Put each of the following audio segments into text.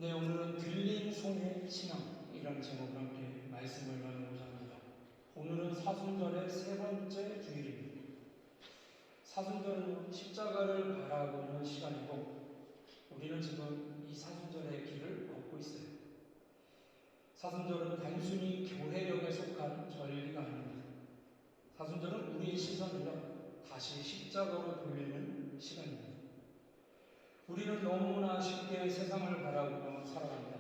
네, 오늘은 들린 손의 신앙이라는 제목으로 함께 말씀을 나누고자 합니다. 오늘은 사순절의 세 번째 주일입니다. 사순절은 십자가를 바라보는 시간이고 우리는 지금 이 사순절의 길을 걷고 있어요. 사순절은 단순히 교회력에 속한 절기가 아닙니다. 사순절은 우리의 시선을 다시 십자가로 돌리는 시간입니다. 우리는 너무나 쉽게 세상을 바라보며 살아갑니다.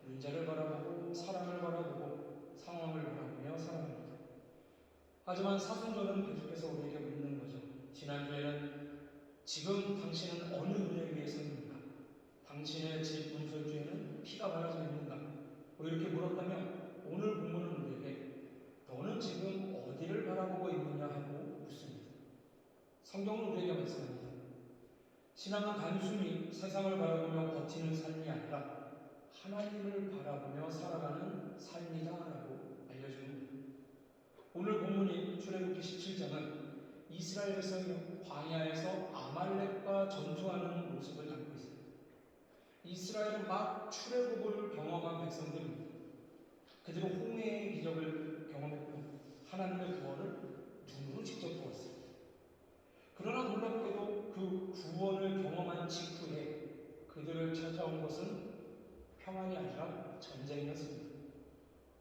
문제를 바라보고 사람을 바라보고 상황을 바라보며 살아갑니다. 하지만 사순절은 계속해서 우리에게 묻는 거죠. 지난주에는 지금 당신은 어느 은혜 위에 서 있는가? 당신의 집 문설주에는 피가 바라져 있는가? 뭐 이렇게 물었다면 오늘 본문은 우리에게 너는 지금 어디를 바라보고 있느냐 하고 묻습니다. 성경은 우리에게 말씀합니다. 신앙은 단순히 세상을 바라보며 버티는 삶이 아니라 하나님을 바라보며 살아가는 삶이다라고 알려줍니다. 오늘 본문인 출애굽기 17장은 이스라엘 백성이 광야에서 아말렉과 전투하는 모습을 담고 있습니다. 이스라엘은 막 출애굽을 경험한 백성들입니다. 그들은 홍해의 기적을 경험했고 하나님의 구원을 눈으로 직접 보았습니다. 그러나 놀랍게도 그 구원을 경험한 직후에 그들을 찾아온 것은 평안이 아니라 전쟁이었습니다.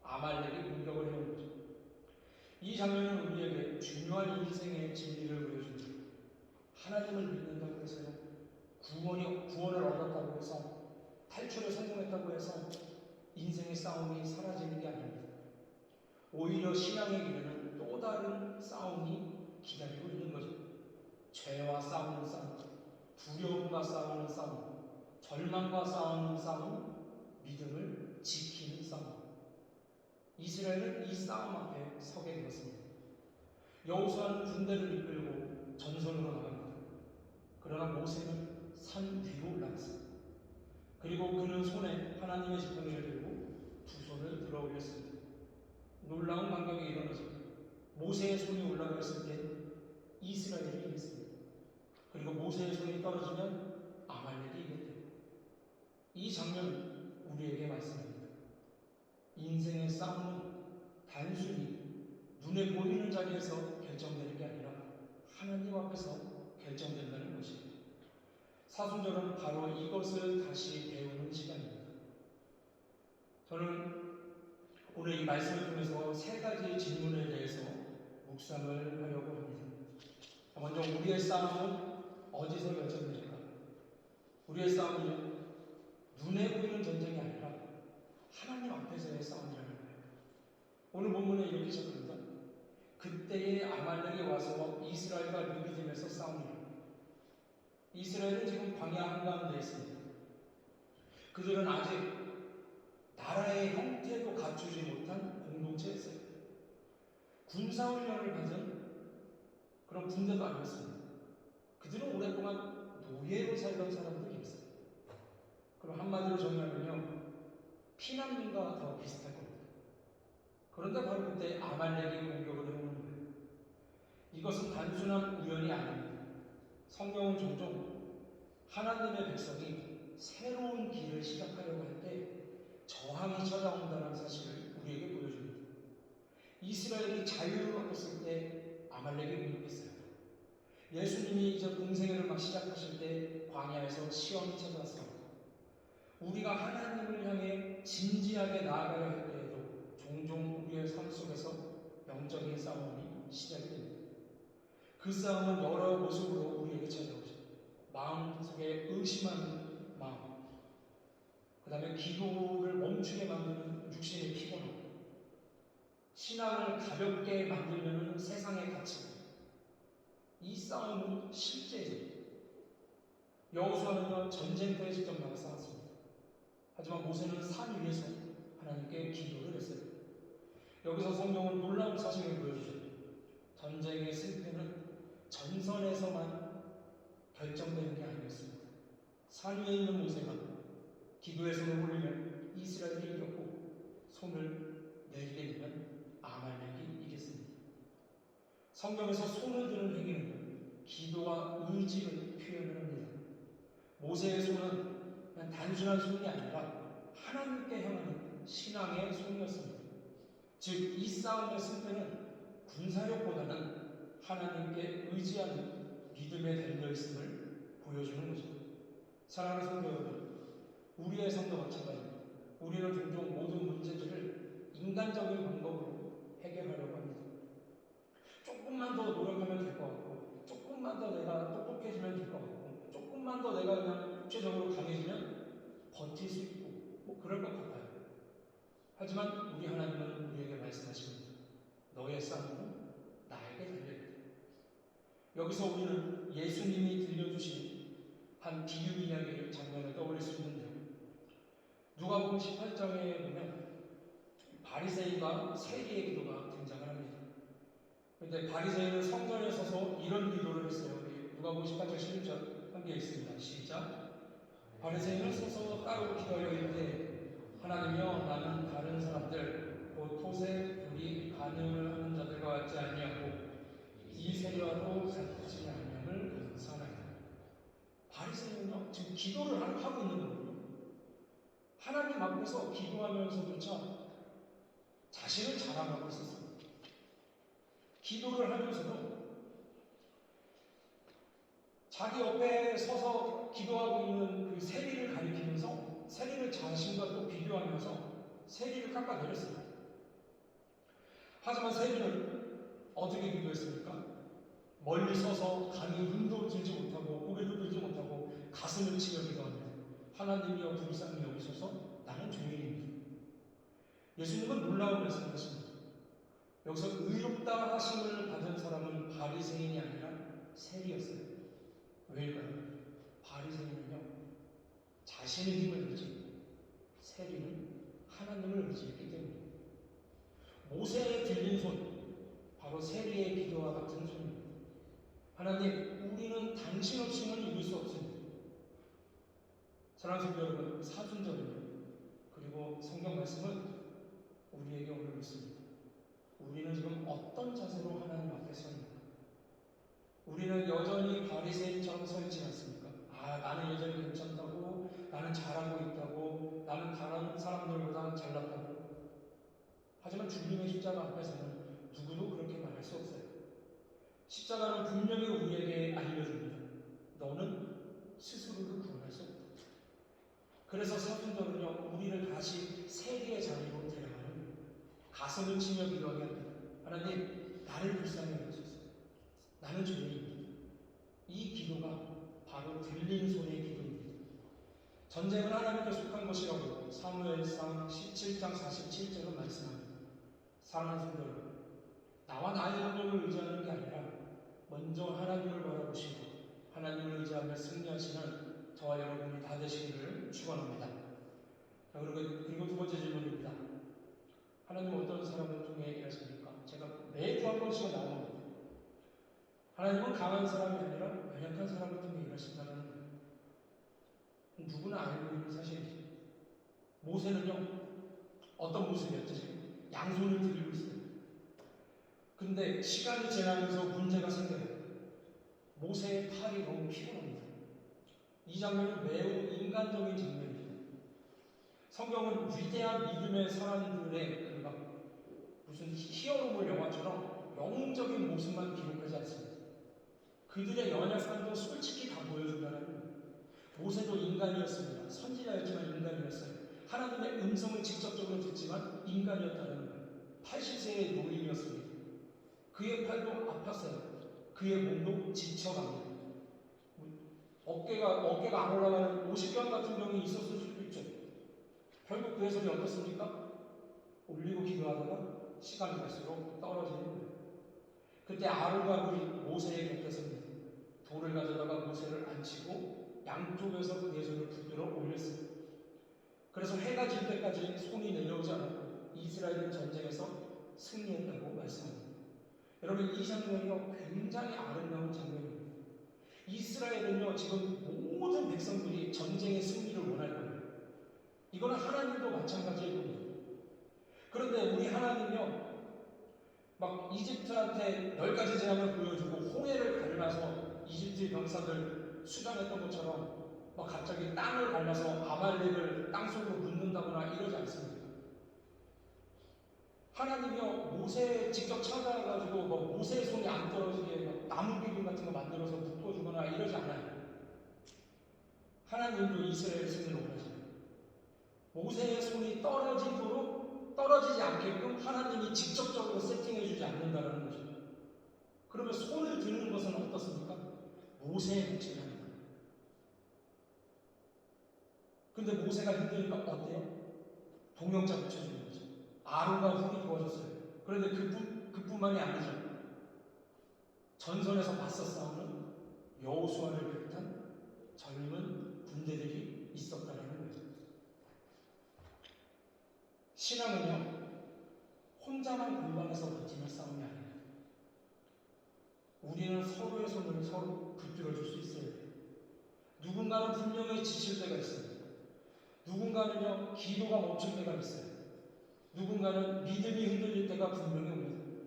아말렉이 공격을 해온 거죠. 이 장면은 우리에게 중요한 인생의 진리를 보여줍니다. 하나님을 믿는다고 해서요, 구원을 얻었다고 해서, 탈출에 성공했다고 해서 인생의 싸움이 사라지는 게 아닙니다. 오히려 신앙의 길에는 또 다른 싸움이 기다리고 있는 거죠. 죄와 싸우는 싸움, 두려움과 싸우는 싸움, 절망과 싸우는 싸움, 믿음을 지키는 싸움. 이스라엘은 이 싸움 앞에 서게 되었습니다. 여호수아는 군대를 이끌고 전선으로 나갑니다. 그러나 모세는 산 위로 올라갔습니다. 그리고 그는 손에 하나님의 지팡이를 들고 두 손을 들어 올렸습니다. 놀라운 광경이 일어나집니다. 모세의 손이 올라갔을 때 이스라엘이 이겼습니다. 그리고 모세의 손이 떨어지면 아말렉이 이겼대요. 이 장면은 우리에게 말씀합니다. 인생의 싸움은 단순히 눈에 보이는 자리에서 결정되는 게 아니라 하나님 앞에서 결정된다는 것입니다. 사순절은 바로 이것을 다시 배우는 시간입니다. 저는 오늘 이 말씀을 통해서 세 가지 질문에 대해서 묵상을 하려고 합니다. 먼저 우리의 싸움은 어디서 결정될까? 우리의 싸움은 눈에 보이는 전쟁이 아니라 하나님 앞에서의 싸움이라는 거예요. 오늘 본문은 이렇게 시작합니다. 그때의 아말렉이 와서 이스라엘과 르비딤에서 싸웁니다. 이스라엘은 지금 광야 한가운데 있습니다. 그들은 아직 나라의 형태도 갖추지 못한 공동체였어요. 군사훈련을 받은 그런 군대도 아니었습니다. 그들은 오랫동안 노예로 살던 사람들이었어요. 그럼 한마디로 정리하면요, 피난민과 더 비슷할 겁니다. 그런데 바로 그때 아말렉이 공격을 해오는 거예요. 이것은 단순한 우연이 아닙니다. 성경은 종종 하나님의 백성이 새로운 길을 시작하려고 할 때 저항이 찾아온다는 사실을 우리에게 보여줍니다. 이스라엘이 자유를 얻었을 때 아말렉이 공격했어요. 예수님이 이제 공생애를 막 시작하실 때 광야에서 시험이 찾아왔습니다. 우리가 하나님을 향해 진지하게 나아가려 할 때에도 종종 우리의 삶 속에서 영적인 싸움이 시작이 됩니다. 그 싸움은 여러 모습으로 우리에게 찾아오죠. 마음속에 의심하는 마음, 그 다음에 기도를 멈추게 만드는 육신의 피곤함, 신앙을 가볍게 만들려는 세상의 가치. 이 싸움은 실제죠. 여호수아는 전쟁터에 직접 나가 싸웠습니다. 하지만 모세는 산 위에서 하나님께 기도를 했어요. 여기서 성경은 놀라운 사실을 보여주죠. 전쟁의 승패는 전선에서만 결정되는 게 아니었습니다. 산 위에 있는 모세가 기도의 손을 올리면 이스라엘이 이겼고 손을 내리게 되면 아말렉이 이겼습니다. 성경에서 손을 드는 행위는 기도와 의지를 표현을 합니다. 모세의 손은 그냥 단순한 손이 아니라 하나님께 향하는 신앙의 손이었습니다. 즉, 이 싸움의 승패는 군사력보다는 하나님께 의지하는 믿음에 달려있음을 보여주는 거죠. 사랑하는 성도 여러분, 우리의 삶도 마찬가지입니다. 우리는 종종 모든 문제들을 인간적인 방법으로 해결하려고 합니다. 조금만 더 노력하면 될 것 같고, 조금만 더 내가 똑똑해지면 될 것 같고, 조금만 더 내가 그냥 육체적으로 강해지면 버틸 수 있고, 뭐 그럴 것 같아요. 하지만 우리 하나님은 우리에게 말씀하십니다. 너의 싸움은 나에게 달려있다. 여기서 우리는 예수님이 들려주신 한 비유 이야기의 장면을 떠올릴 수 있는데요. 누가복음 18장에 보면 바리새인과 세리의 기도가 등장을 합니다. 그런데 바리새인은 성전에 서서 이런 기도를 했어요. 누가복음 18장 16절 함께 있습니다. 시작. 바리새인은 서서 따로 기도하여 이르되 하나님이여 나는 다른 사람들 곧 토색, 불이, 간음을 하는 자들과 같지 아니하고 이 세리와도 같지 아니함을 감사하나이다. 바리새인은요 지금 기도를 하고 있는 거거든요. 하나님 앞에서 기도하면서조차 자신을 자랑하고 있었습니다. 기도를 하면서도 자기 옆에 서서 기도하고 있는 그 세리를 가리키면서 세리를 자신과 또 비교하면서 세리를 깎아내렸습니다. 하지만 세리는 어떻게 기도했습니까? 멀리 서서 감히 눈도 들지 못하고 고개도 들지 못하고 가슴을 치며 기도합니다. 하나님이여 불쌍히 여기소서 나는 죄인입니다. 예수님은 놀라운 말씀을 하십니다. 여기서 의롭다 하심을 받은 사람은 바리새인이 아니라 세리였어요. 왜일까요? 바리새인은요 자신의 힘을 의지했고 세리는 하나님을 의지했기 때문입니다. 모세의 들린 손, 바로 세리의 기도와 같은 손입니다. 하나님, 우리는 당신 없이는 이룰 수 없습니다. 사랑하는 성도 여러분, 사순절은요 그리고 성경 말씀은 우리에게 오늘 묻습니다. 우리는 지금 어떤 자세로 하나님 앞에 서 있는가? 우리는 여전히 바리새인처럼 서 있지 않습니까? 나는 여전히 괜찮다고, 나는 잘하고 있다고, 나는 다른 사람들보다 잘났다고. 하지만 주님의 십자가 앞에서는 누구도 그렇게 말할 수 없어요. 십자가는 분명히 우리에게 알려줍니다. 너는 스스로를 구원할 수 없다. 그래서 사순절은요 우리를 다시 세리의 자리로 데려가는 가슴을 치며 기도하게 합니다. 하나님, 나를 불쌍히 여기소서. 나는 죄인입니다. 이 기도가 바로 들린 손의 기도입니다. 전쟁은 하나님께 속한 것이라고 사무엘상 17장 47절은 말씀합니다. 사랑하는 성도 여러분, 나와 나의 능력을 의지하는 게 아니라 먼저 하나님을 바라보시고 하나님을 의지하며 승리하시는 저와 여러분이 다 되시기를 축원합니다. 자, 그리고 두 번째 질문입니다. 하나님은 어떤 사람을 통해 일하십니까? 제가 매주 한 번씩은 나옵니다. 하나님은 강한 사람이 아니라 연약한 사람을 통해 일하신다는 거예요. 누구나 알고 있는 사실이죠. 모세는요 어떤 모습이었죠? 지금 양손을 들고 있어요. 근데 시간이 지나면서 문제가 생겨요. 모세의 팔이 너무 피곤합니다. 이 장면은 매우 인간적인 장면입니다. 성경은 위대한 믿음의 사람들의 무슨 히어로물 영화처럼 영웅적인 모습만 기록하지 않습니다. 그들의 연약함도 솔직히 다 보여준다는 거예요. 모세도 인간이었습니다. 선지자였지만 인간이었어요. 하나님의 음성을 직접적으로 듣지만 인간이었다는 거예요. 80세의 노인이었습니다. 그의 팔도 아팠어요. 그의 몸도 지쳐갑니다. 어깨가 안 올라가는 50견 같은 병이 있었을 수도 있죠. 결국 그의 손이 어떻습니까? 올리고 기도하다가 시간이 갈수록 떨어지는 거예요. 그때 아론과 홀이 모세의 곁에 섭니다. 돌을 가져다가 모세를 앉히고 양쪽에서 그의 손을 붙들어 올렸습니다. 그래서 해가 질 때까지 손이 내려오지 않았고 이스라엘은 전쟁에서 승리했다고 말씀합니다. 여러분, 이 장면이요 굉장히 아름다운 장면입니다. 이스라엘은요 지금 모든 백성들이 전쟁의 승리를 원할 거예요. 이거는 하나님도 마찬가지일 겁니다. 그런데 우리 하나님은요 막 이집트한테 10가지 재앙을 보여주고 홍해를 갈라서 이집트 병사들 수장했던 것처럼 갑자기 땅을 갈라서 아말렉을 땅속으로 묻는다거나 이러지 않습니다. 하나님이요 모세 직접 찾아가지고 모세의 손이 안 떨어지게 나무 기둥 같은 거 만들어서 묶어주거나 이러지 않아요. 하나님도 이스라엘 승리를 원하시죠. 모세의 손이 떨어지지 않게끔 하나님이 직접적으로 세팅해주지 않는다는 거죠. 그러면 손을 드는 것은 어떻습니까? 모세의 몫이라는 거예요. 근데 모세가 힘드니까 어때요? 동영자 붙여주는 거죠. 아론과 훌이 도와줬어요. 그런데 그뿐만이 아니죠. 전선에서 맞서 싸우는 여호수아를 비롯한 젊은 군대들이 있었다는 거예요. 신앙은요, 혼자만 골방에서 버티는 싸움이 아닙니다. 우리는 서로의 손을 서로 붙들어줄 수 있어야 돼요. 누군가는 분명히 지칠 때가 있습니다. 누군가는요, 기도가 멈출 때가 있어요. 누군가는 믿음이 흔들릴 때가 분명히 옵니다.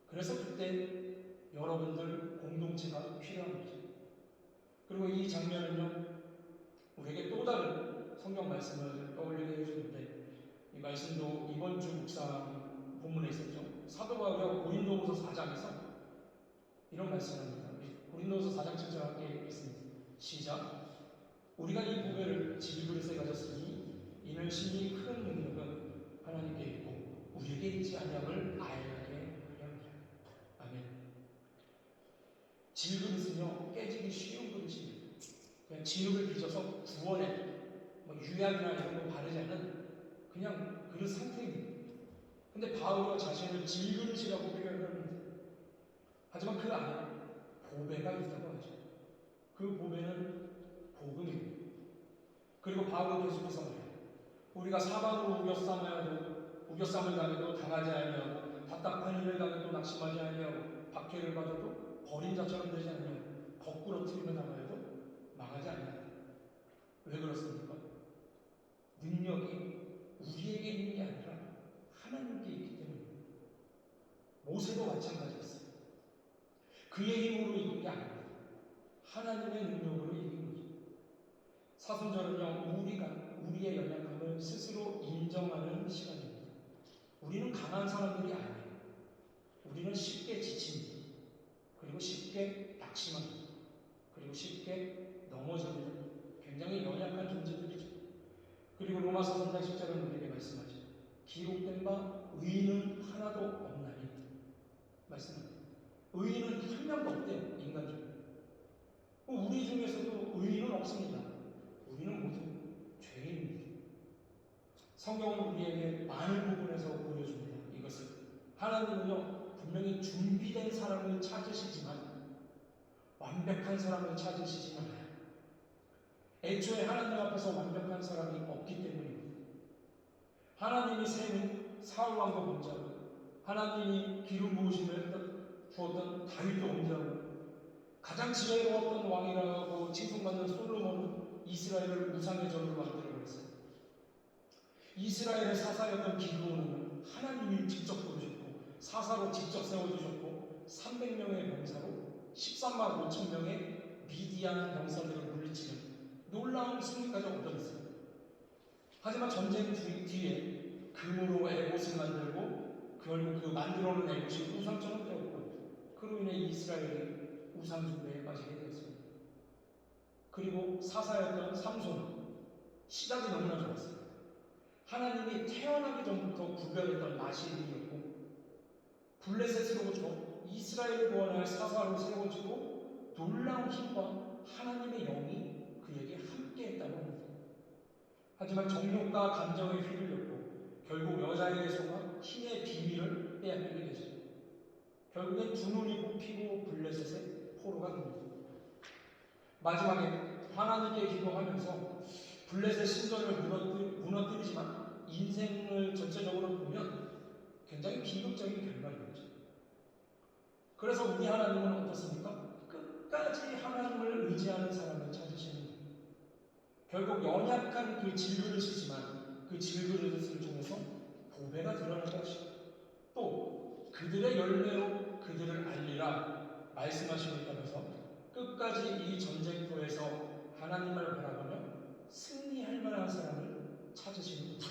그래서 그때 여러분들 공동체가 필요한 거죠. 그리고 이 장면은요, 우리에게 또 다른 성경 말씀을 떠올리게 해주는데, 이 말씀도 이번 주 묵상 본문에 있었죠. 사도 바울이 고린도후서 4장에서 이런 말씀을 합니다. 고린도후서 4장 7절 함께 읽겠습니다. 시작. 우리가 이 보배를 질그릇에 가졌으니 이는 심히 큰 능력은 하나님께 있고 우리에게 있지 아니함을 알게 하려 함이라. 아멘. 질그릇은요 깨지기 쉬운 그릇입니다. 그냥 진흙을 빚어서 구원에 유약이나 이런 거 바르지 않은 그냥 그릇 상태입니다. 근데 바울은 자신을 질그릇이라고 표현을 합니다. 하지만 그 안에 보배가 있다고 하죠. 그 보배는 복음입니다. 그리고 바울은 계속해서 말해요. 우리가 사방으로 우겨쌈을 당해도 당하지 아니하고 답답한 일을 당해도 낙심하지 아니하고 박해를 받아도 버린 자처럼 되지 아니하고 거꾸로 틀림을 당하여도 망하지 아니하다. 왜 그렇습니까? 능력이 우리에게 있는 게 아니라 하나님께 있기 때문입니다. 모세도 마찬가지였어요. 그의 힘으로 이긴 게 아닙니다. 하나님의 능력으로 이긴 거죠. 사순절은요, 우리의 연약함을 스스로 인정하는 시간입니다. 우리는 강한 사람들이 아니에요. 우리는 쉽게 지칩니다. 그리고 쉽게 낙심합니다. 그리고 쉽게 넘어집니다. 굉장히 연약한 존재들이죠. 그리고 로마서 3장 10절은 우리에게 말씀하죠. 기록된 바 의인은 하나도 없나니 말씀합니다. 의인은 한 명도 없대요. 인간 중에. 우리 중에서도 의인은 없습니다. 우리는 모두 죄인입니다. 성경은 우리에게 많은 부분에서 보여줍니다. 이것을 하나님은요 분명히 준비된 사람을 찾으시지만 완벽한 사람을 찾으시지 않아요. 애초에 하나님 앞에서 완벽한 사람이 없기 때문입니다. 하나님이 세운 사울왕도 범죄하고 하나님이 기름 부으심을 주었던 다윗도 범죄하고 가장 지혜로웠던 왕이라고 칭송받는 솔로몬은 이스라엘을 우상의 전으로 만들어버렸어요. 이스라엘의 사사였던 기드온은 하나님이 직접 부르셨고 사사로 직접 세워주셨고 300명의 병사로 13만 5천 명의 미디안 병사들을 물리치는 놀라운 승리까지 얻어냈어요. 하지만 전쟁 뒤에 금으로 에봇을 만들고 결국 그 만들어놓은 에봇이 우상처럼 되었고 그로 인해 이스라엘이 우상 숭배에 빠지게 되었습니다. 그리고 사사였던 삼손은 시작이 너무나 좋았어요. 하나님이 태어나기 전부터 구별했던 나실인이었고 블레셋으로부터 이스라엘을 구원할 사사로 세워지고 놀라운 힘과 하나님의 영이 그에게 함께했다고 합니다. 하지만 정욕과 감정에 휘둘렸고 결국 여자에게 속아 힘의 비밀을 빼앗기게 되죠. 결국엔 두 눈이 뽑히고 블레셋의 포로가 됩니다. 마지막에 하나님께 기도하면서 블레셋 신전을 무너뜨리지만 인생을 전체적으로 보면 굉장히 비극적인 결말이었죠. 그래서 우리 하나님은 어떻습니까? 끝까지 하나님을 의지하는 사람을 찾으시는 거예요. 결국 연약한 그 질그릇이지만 그 질그릇을 통해서 보배가 드러날 것이고 또 그들의 열매로 그들을 알리라 말씀하시고 있다면서 끝까지 이 전쟁터에서 하나님을 바라보며 승리할 만한 사람을 찾으시는 거죠.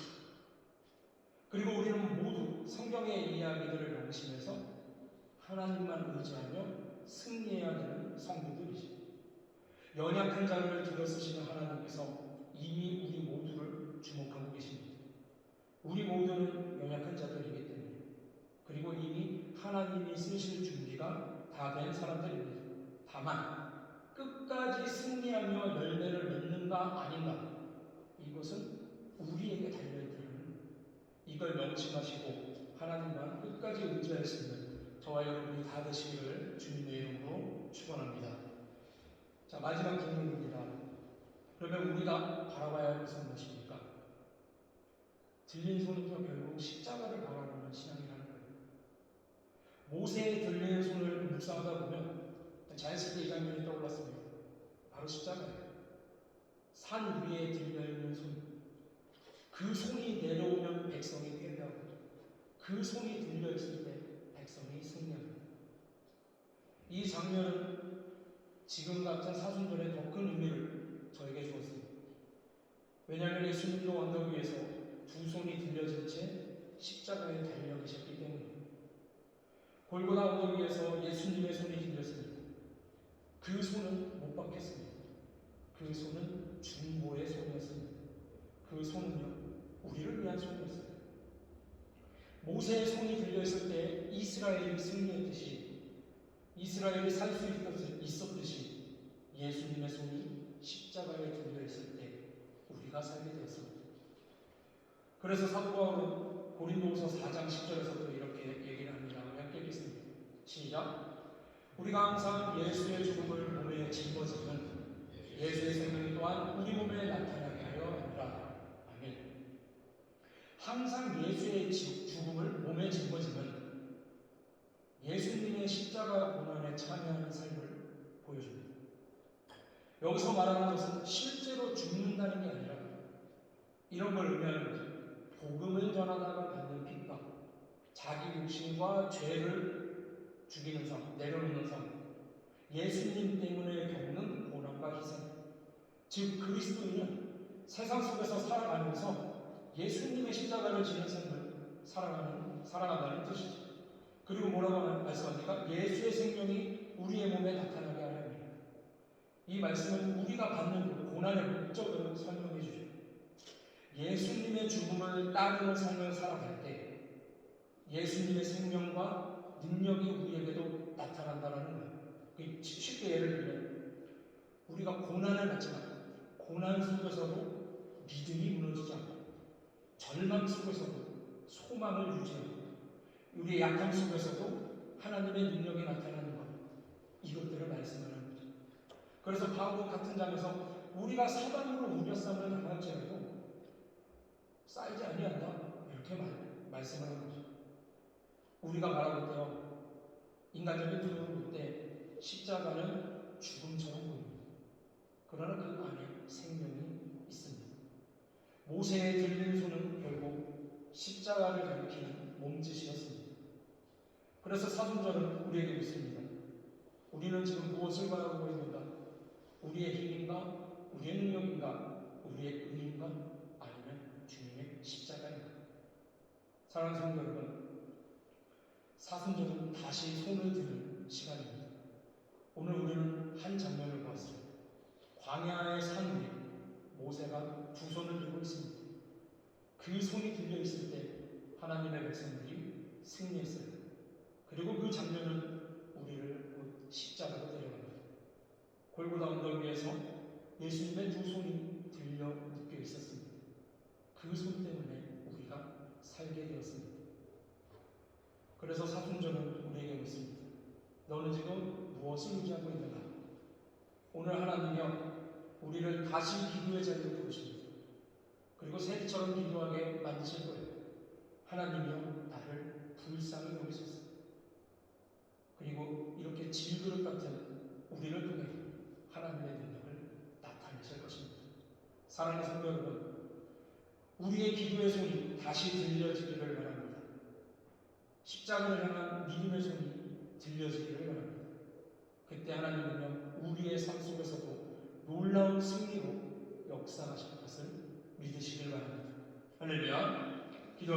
그리고 우리는 모두 성경의 이야기들을 명심해서 하나님만 의지하며 승리해야 되는 성도들이죠. 연약한 자를 들어쓰시는 하나님께서 이미 우리 모두를 주목하고 계십니다. 우리 모두는 연약한 자들이기 때문에, 그리고 이미 하나님이 쓰실 준비가 다 된 사람들입니다. 다만 끝까지 승리하며 열매를 맺는가 아닌가, 이것은 우리에게 달려있다는, 이걸 명심하시고 하나님만 끝까지 의지할 수 있는 저와 여러분이 다 되시기를 주님의 이름으로 축원합니다. 자, 마지막 질문입니다. 그러면 우리가 바라봐야 할 것은 무엇입니까? 들린 손은요, 결국 십자가를 바라보는 신앙이라는 거예요. 모세의 들린 손을 묵상하다 보면 자연스럽게 이 장면이 떠올랐습니다. 바로 십자가예요. 산 위에 들려있는 손, 그 손이 내려오면 백성이 패배하고, 그 손이 들려있을 때 백성이 승리합니다. 이 장면은 지금 같은 사순절에 더 큰 의미를 저에게 주었습니다. 왜냐하면 예수님도 언덕 위에서 두 손이 들려진 채 십자가에 달려 계셨기 때문입니다. 골고다 언덕 위에서 예수님의 손이 들렸습니다. 그 손은 못 박혔습니다. 그 손은 중보의 손이었습니다. 그 손은요, 우리를 위한 손이었어요. 모세의 손이 들려있을 때 이스라엘이 승리했듯이, 이스라엘이 살 수 있었듯이, 예수님의 손이 십자가에 들려있을 때 우리가 살게 되었습니다. 그래서 사도 바울은 고린도후서 4장 10절에서도 이렇게 얘기를 합니다. 함께 읽겠습니다. 시작. 우리가 항상 예수의 죽음을 몸에 짊어지면 예수의 생명이 또한 우리 몸에 나타나게 하려 합니다. 아멘. 항상 예수의 죽음을 몸에 짊어지면 예수님의 십자가 고난에 참여하는 삶을 보여줍니다. 여기서 말하는 것은 실제로 죽는다는 게 아니라 이런 걸 의미하는 거죠. 복음을 전하다가 받는 핍박, 자기 욕심과 죄를 죽이는 삶, 내려놓는 삶, 예수님 때문에 겪는 고난과 희생, 즉 그리스도인은 세상 속에서 살아가면서 예수님의 십자가를 지는 삶을 살아간다는 뜻이죠. 그리고 뭐라고 말씀합니까? 예수의 생명이 우리의 몸에 나타나게 하려 합니다. 이 말씀은 우리가 받는 그 고난의 목적을 설명해 주죠. 예수님의 죽음을 따르는 삶을 살아갈 때 예수님의 생명과 능력이 우리에게도 나타난다는 거예요. 쉽게 예를 들면 우리가 고난을 받지만 고난 속에서도 믿음이 무너지지 않고, 절망 속에서도 소망을 유지하고, 우리의 약함 속에서도 하나님의 능력이 나타나는 것, 이것들을 말씀하는 거죠. 그래서 바울은 같은 장에서 우리가 사방으로 우겨쌈을 당할지라도 쌓이지 아니한다, 이렇게 말씀하는 거죠. 우리가 말하고 있대요. 인간적인 눈으로 볼 때 십자가는 죽음처럼 보입니다. 그러나 그 안에 생명이 있습니다. 모세의 들린 손은 결국 십자가를 가리키는 몸짓이었습니다. 그래서 사순절은 우리에게 묻습니다. 우리는 지금 무엇을 바라보고 있는가? 우리의 힘인가? 우리의 능력인가? 우리의 의인가? 아니면 주님의 십자가인가? 사랑하는 성도 여러분, 사순절은 다시 손을 드는 시간입니다. 오늘 우리는 한 장면을 보았습니다. 광야의 산 위에 모세가 두 손을 들고 있습니다. 그 손이 들려 있을 때 하나님의 백성들이 승리했어요. 그리고 그 장면은 우리를 곧 십자가로 데려갑니다. 골고다 언덕 위에서 예수님의 두 손이 들려 묶여 있었습니다. 그 손 때문에 우리가 살게 되었습니다. 그래서 사순절은 우리에게 묻습니다. 너는 지금 무엇을 의지하고 있는가? 오늘 하나님이여 우리를 다시 기도의 자리로 부르십니다. 그리고 새처럼 기도하게 만드실 거예요. 하나님이여 나를 불쌍히 여기소서. 그리고 이렇게 질그릇 같은 우리를 통해 하나님의 능력을 나타내실 것입니다. 사랑하는 성도 여러분, 우리의 기도의 손이 다시 들려지기를 바랍니다. 십자가를 향한 믿음의 손이 들려지기를 바랍니다. 그때 하나님은요 우리의 삶 속에서도 놀라운 승리로 역사하실 것을 믿으시길 바랍니다. 할렐루야. 기도하겠습니다.